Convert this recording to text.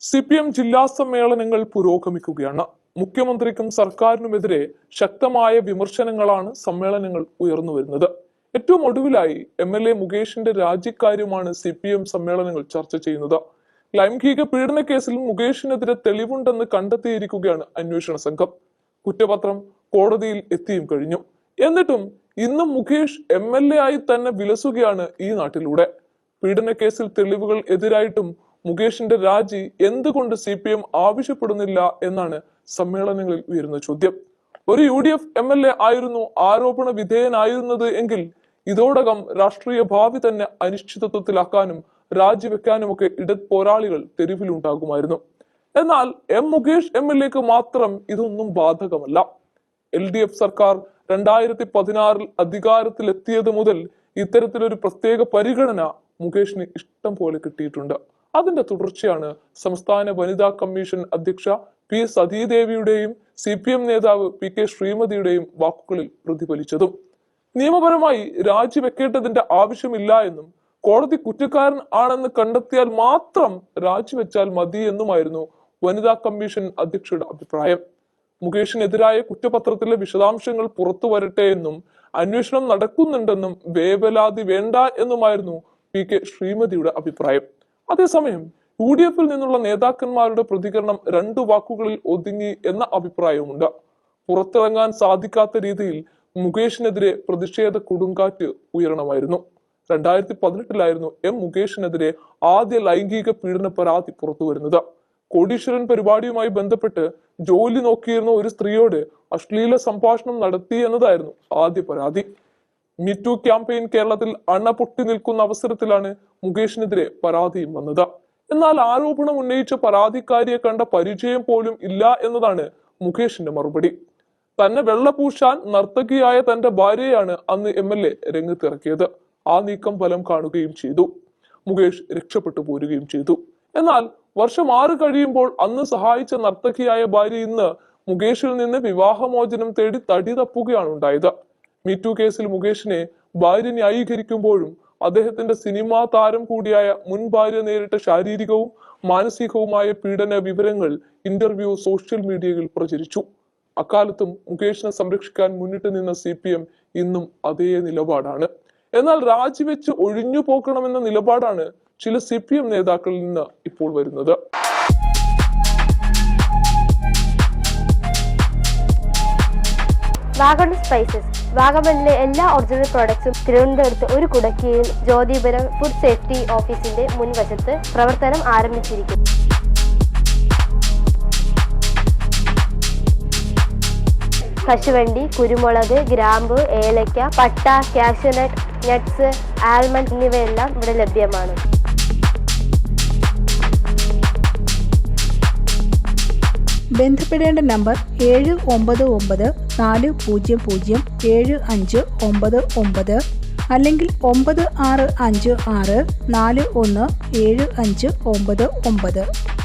CPM ജില്ലാ സമ്മേളനങ്ങൾ പുരോഗമിക്കുകയാണ്. മുഖ്യമന്ത്രിക്കും സർക്കാരിനുമെതിരെ ശക്തമായ വിമർശനങ്ങളാണ് സമ്മേളനങ്ങൾ ഉയർന്നു വരുന്നത്. ഏറ്റവും ഒടുവിലായി MLA മുകേഷിന്റെ രാജിക്കാര്യമാണ് CPM സമ്മേളനങ്ങൾ ചർച്ച ചെയ്യുന്നത്. ലൈംഗിക പീഡന കേസിൽ മുകേഷിനെതിരെ തെളിവുണ്ടെന്ന് കണ്ടെത്തിയിരിക്കുകയാണ് അന്വേഷണ സംഘം. കുറ്റപത്രം കോടതിയിൽ എത്തിയും കഴിഞ്ഞു. എന്നിട്ടും ഇന്നും മുകേഷ് MLA ആയി തന്നെ വിലസുകയാണ് ഈ നാട്ടിലൂടെ. പീഡന കേസിൽ തെളിവുകൾ എതിരായിട്ടും മുകേഷിന്റെ രാജി എന്തുകൊണ്ട് CPM ആവശ്യപ്പെടുന്നില്ല എന്നാണ് സമ്മേളനങ്ങളിൽ ഉയരുന്ന ചോദ്യം. ഒരു UDF MLA ആയിരുന്നു ആരോപണ വിധേയനായിരുന്നത് എങ്കിൽ ഇതോടകം രാഷ്ട്രീയ ഭാവി തന്നെ അനിശ്ചിതത്വത്തിലാക്കാനും രാജിവെക്കാനുമൊക്കെ പോരാളികൾ തെരുവിലുണ്ടാകുമായിരുന്നു. എന്നാൽ മുകേഷ് MLAക്ക് മാത്രം ഇതൊന്നും ബാധകമല്ല. LDF സർക്കാർ 2016 അധികാരത്തിലെത്തിയത് മുതൽ ഇത്തരത്തിലൊരു പ്രത്യേക പരിഗണന മുകേഷിന് ഇഷ്ടം പോലെ കിട്ടിയിട്ടുണ്ട്. അതിന്റെ തുടർച്ചയാണ് സംസ്ഥാന വനിതാ കമ്മീഷൻ അധ്യക്ഷ P സതീദേവിയുടെയും CPM നേതാവ് PK ശ്രീമതിയുടെയും വാക്കുകളിൽ പ്രതിഫലിച്ചതും. നിയമപരമായി രാജിവെക്കേണ്ടതിന്റെ ആവശ്യമില്ല എന്നും കോടതി കുറ്റക്കാരൻ ആണെന്ന് കണ്ടെത്തിയാൽ മാത്രം രാജിവെച്ചാൽ മതി എന്നുമായിരുന്നു വനിതാ കമ്മീഷൻ അധ്യക്ഷയുടെ അഭിപ്രായം. മുകേഷിനെതിരായ കുറ്റപത്രത്തിലെ വിശദാംശങ്ങൾ പുറത്തു വരട്ടെ എന്നും അന്വേഷണം നടക്കുന്നുണ്ടെന്നും വേവലാതി വേണ്ട എന്നുമായിരുന്നു PK ശ്രീമതിയുടെ അഭിപ്രായം. അതേസമയം UDFിൽ നിന്നുള്ള നേതാക്കന്മാരുടെ പ്രതികരണം 2 വാക്കുകളിൽ ഒതുങ്ങി എന്ന അഭിപ്രായവുമുണ്ട്. പുറത്തിറങ്ങാൻ സാധിക്കാത്ത രീതിയിൽ മുകേഷിനെതിരെ പ്രതിഷേധ കൊടുങ്കാറ്റ് ഉയരണമായിരുന്നു. 2018 മുകേഷിനെതിരെ ആദ്യ ലൈംഗിക പീഡന പരാതി പുറത്തു വരുന്നത്. കോടീശ്വരൻ പരിപാടിയുമായി ബന്ധപ്പെട്ട് ജോലി നോക്കിയിരുന്ന ഒരു സ്ത്രീയോട് അശ്ലീല സംഭാഷണം നടത്തി എന്നതായിരുന്നു ആദ്യ പരാതി. മീറ്റു ക്യാമ്പയിൻ കേരളത്തിൽ അണപൊട്ടി നിൽക്കുന്ന അവസരത്തിലാണ് മുകേഷിനെതിരെ പരാതിയും വന്നത്. എന്നാൽ ആരോപണം ഉന്നയിച്ച പരാതിക്കാരിയെ കണ്ട പരിചയം പോലും ഇല്ല എന്നതാണ് മുകേഷിന്റെ മറുപടി. തന്നെ വെള്ളപൂശാൻ നർത്തകിയായ തന്റെ ഭാര്യയാണ് അന്ന് MLA രംഗത്തിറക്കിയത്. ആ നീക്കം ഫലം കാണുകയും ചെയ്തു. മുകേഷ് രക്ഷപ്പെട്ടു പോരുകയും ചെയ്തു. എന്നാൽ വർഷം 6 കഴിയുമ്പോൾ അന്ന് സഹായിച്ച നർത്തകിയായ ഭാര്യ ഇന്ന് മുകേഷിൽ നിന്ന് വിവാഹമോചനം തേടി തടി തപ്പുകയാണ് ഉണ്ടായത്. മീറ്റു കേസിൽ മുകേഷിനെ ഭാര്യ ന്യായീകരിക്കുമ്പോഴും അദ്ദേഹത്തിന്റെ സിനിമാ താരം കൂടിയായ മുൻ ഭാര്യ നേരിട്ട ശാരീരികവും മാനസികവുമായ പീഡന വിവരങ്ങൾ ഇന്റർവ്യൂ സോഷ്യൽ മീഡിയയിൽ പ്രചരിച്ചു. അക്കാലത്തും മുകേഷിനെ സംരക്ഷിക്കാൻ മുന്നിട്ട് നിന്ന CPM ഇന്നും അതേ നിലപാടാണ്. എന്നാൽ രാജിവെച്ച് ഒഴിഞ്ഞു പോക്കണമെന്ന നിലപാടാണ് ചില CPM നേതാക്കളിൽ നിന്ന് ഇപ്പോൾ വരുന്നത്. വാഗൺ സ്പൈസസ് വാഗമണിലെ എല്ലാ ഒറിജിനൽ പ്രോഡക്ട്സും തിരുവനന്തപുരത്ത് ഒരു കുടക്കീഴിൽ ജ്യോതിപുരം ഫുഡ് സേഫ്റ്റി ഓഫീസിന്റെ മുൻവശത്ത് പ്രവർത്തനം ആരംഭിച്ചിരിക്കുന്നു. കശുവണ്ടി, കുരുമുളക്, ഗ്രാമ്പു, ഏലക്ക, പട്ട, കാഷ്യൂനട്ട്, നട്ട്സ്, ആൽമണ്ട് എന്നിവയെല്ലാം ഇവിടെ ലഭ്യമാണ്. ബന്ധപ്പെടേണ്ട നമ്പർ 7994007599 അല്ലെങ്കിൽ 9656417599.